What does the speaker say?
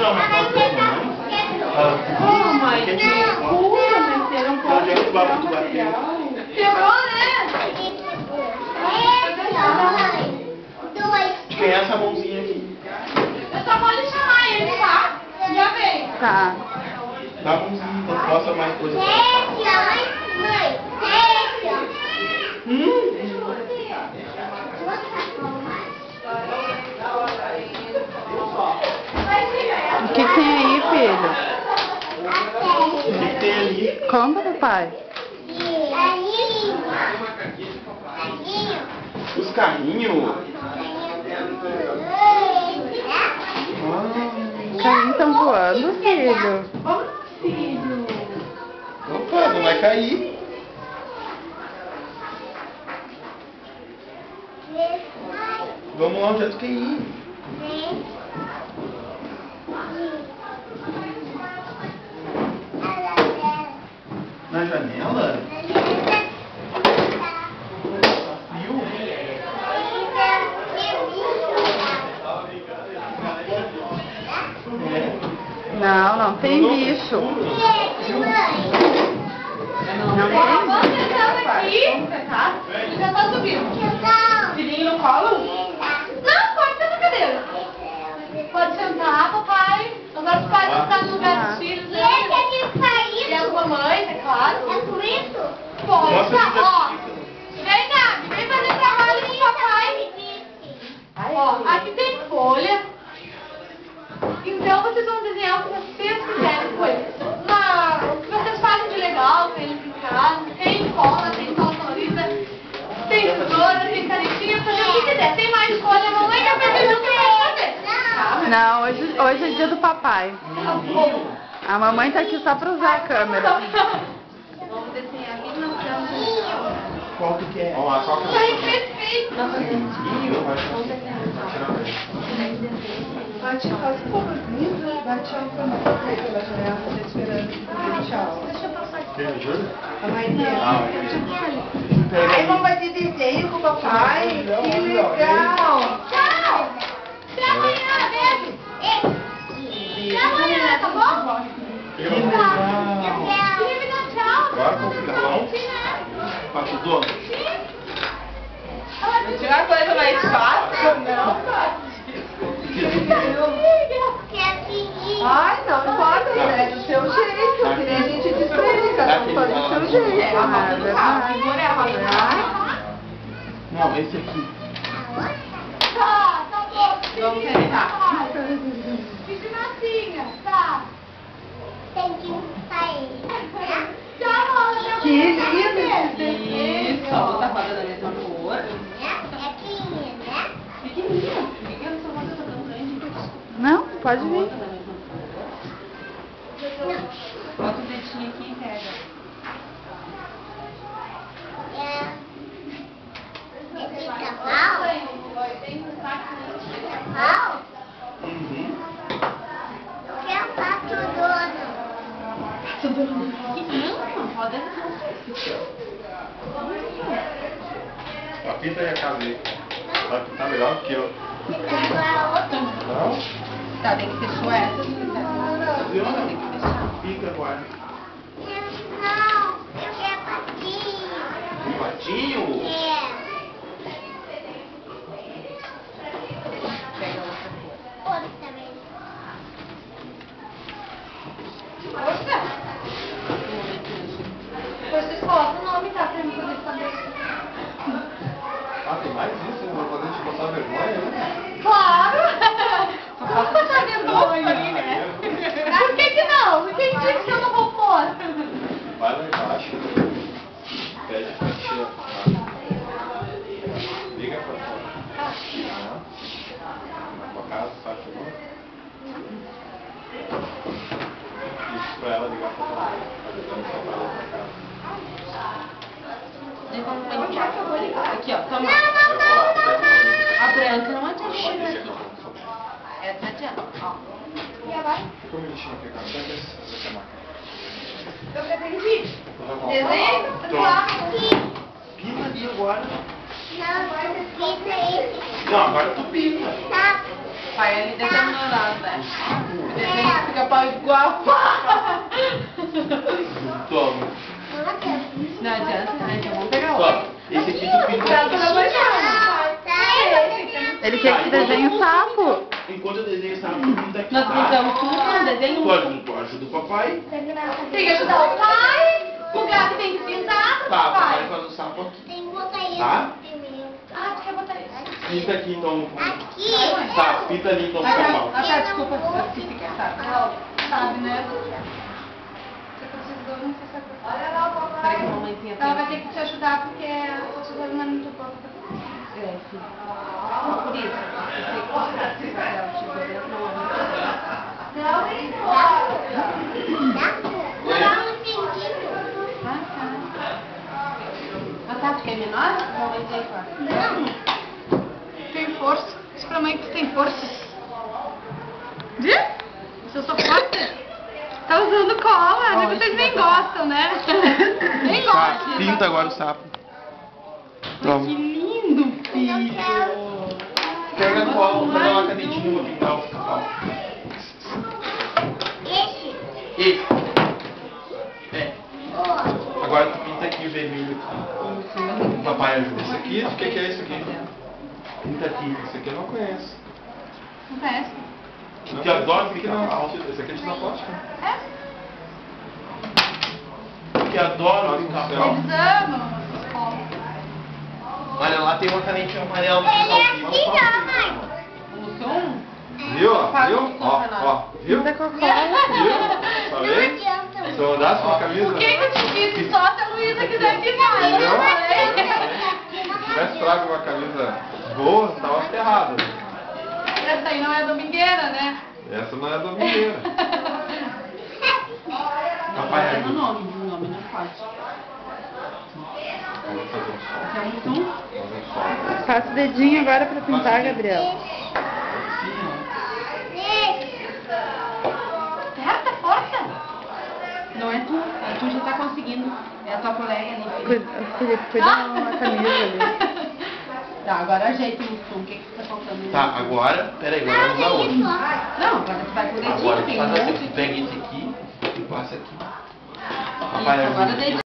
dar uma foto pra mamãe? Oh, mãe, que cura, mas você não pode tirar o material. Pegou, né? Tem essa mãozinha aqui. Eu só vou lhe chamar ele, tá? Já vem. Tá. Dá a mãozinha, não possa mais coisa. O que tem aí, filho? O que tem ali? Conta, papai. Os carrinhos. Os carrinhos estão voando, filho. Opa, não vai cair. Vamos lá onde é que quer ir. Na janela? Viu? Não, não tem bicho. Não tem Vamos sentando aqui. Ele já tá subindo. Filhinho no colo? Não, pode sentar na cadeira. Pode sentar, papai. Agora os pais vão ficar no lugar dos filhos. E a mamãe, é claro. Pode, Nossa, tá, que ó. Vem cá, vem fazer trabalho com o papai. Ó, aqui tem folha. Então vocês vão desenhar o que vocês quiserem com ele. O que vocês fazem de legal com eles em casa. Tem cola colorida, tem tesoura, tem canetinha, fazer o que quiser. Tem mais folha, a mamãe quer fazer junto, pode fazer. Não, hoje é dia do papai. A mamãe tá aqui só pra usar a câmera. Vamos desenhar aqui na frente. Qual que é? Ó, qual que Tá é? perfeito. Vai tirar as cobertinhas, vai tirar o caminho pela janela, tá esperando. Tchau. Deixa eu passar aqui. Quem ajuda? A mãe dele. Ai, mamãe de desenho com o papai. Que legal. Tchau. Até amanhã, beijo. Até amanhã, tá bom? que legal. Queria me dar tchau. Agora com o filhão. Sim, né? Pra tudo. Tirar coisa mais fácil? Não, ai, não importa, né? Do seu jeito, que nem a gente diz pra ele, cada um faz do seu jeito. É verdade. Não, esse aqui. Tá bom. Vamos tentar. Fiz de massinha, tá? Tchau, Rosa. Que lindo! Isso, a outra roda da mesma cor. Pequenininha. Por que essa roda tá tão grande? Não, pode A vir. outra da mesma cor. Bota o dedinho aqui e pega. Uhum. Roda A pinta e a casa aí. Vai pintar melhor que eu. Não? Tá, tem que ser suéter. Funciona? Pica com ela. Um patinho? Pega outra cor. Poxa. Vocês colocam o nome, tá? Pra mim poder saber. Ah, tem mais isso? Vou fazer te passar vergonha, né? Claro! Só passar vergonha ali, né? Por que não? Quem disse que eu não vou pôr? Vai lá embaixo. Pede pra tia. Liga pra fora. Na tua casa, sabe que isso pra ela ligar pra fora. Ajudando só pra ela pra casa. Aqui, ó. Toma. A branca não adianta. Essa adianta. Ó. Já vai? Fica um minutinho aqui, cara. Só essa máquina. Eu pretendi. Desenho? Claro. Pinta ali agora. Não, agora tu pinta. Pai, ele determinou nada, né? O desenho fica pau igual. Toma. Não adianta, né? Então vamos pegar Ó, outro. esse aqui tu pinta aqui. Ele quer que desenhe o sapo. Enquanto eu desenho o sapo, tu pinta aqui, Nós tá? pintamos tudo, um desenho. Tu ajuda o papai. Tem que ajudar o pai. O gato tem que pintar. Tá, o papai faz o sapo aqui. Tem que botar isso Tá? primeiro. Ah, tu quer botar isso? Pinta aqui então. Aqui. Tá, pinta ali então pro papai. Ah, tá, desculpa. Se fica, sabe? Sabe, né? Você precisou, não sei se é pra... Olha lá o papai. Peraí que a mamãe tem Ela vai ter que te ajudar porque a tesoura não é muito boa. É, filho. Por isso. Eu sei que ela chegou dentro, não Ah, tá. Ah, tá, tu quer menor? Mamãe tem quatro. Tem força. Diz pra mãe que tu tem força. Viu? Se eu sou forte. Tá usando cola, né? Vocês nem gostam, né? Nem Tá, gostam. pinta agora o sapo. Toma. Que lindo, filho. Pega a cola, vou pegar uma canetinha pra pintar o sapo. Esse. É. Agora tu pinta aqui o vermelho aqui. O papai ajuda. Esse aqui, o que é esse aqui? Pinta aqui. Esse aqui eu não conheço. Não conhece? Porque eu adoro pica-pau. Esse aqui é de plástica. É? Porque eu adoro pica-pau. Eles amam essas colas. Olha, lá tem uma canetinha amarela. O som? Viu? Viu? Ó. Viu? Pinta com a cola. Viu? Falei? Se eu mandasse uma camisa... Por que eu te disse só se a Luísa quiser pintar? Eu não falei. Se tivesse trago uma camisa boa, tava ferrado. Essa aí não é domingueira, né? Essa não é domingueira. Papai Tem o ajuda. nome, o nome não pode. Vamos fazer um sol. Quer um som? Fazer um sol. Passa o dedinho agora pra pintar, Gabriel. Certa, força. Não é tu. Tu já tá conseguindo. É a tua colega ali, filho. Felipe, cuida uma camisa ali. Tá, agora ajeita o som. O que que tá faltando? Tá, agora... Peraí, agora vamos dar outro. Não, agora tu vai com o dedinho. Agora tu Tem faz um assim, monte tu pega esse aqui e passa aqui. Isso, Papai agora ajuda. dedinho.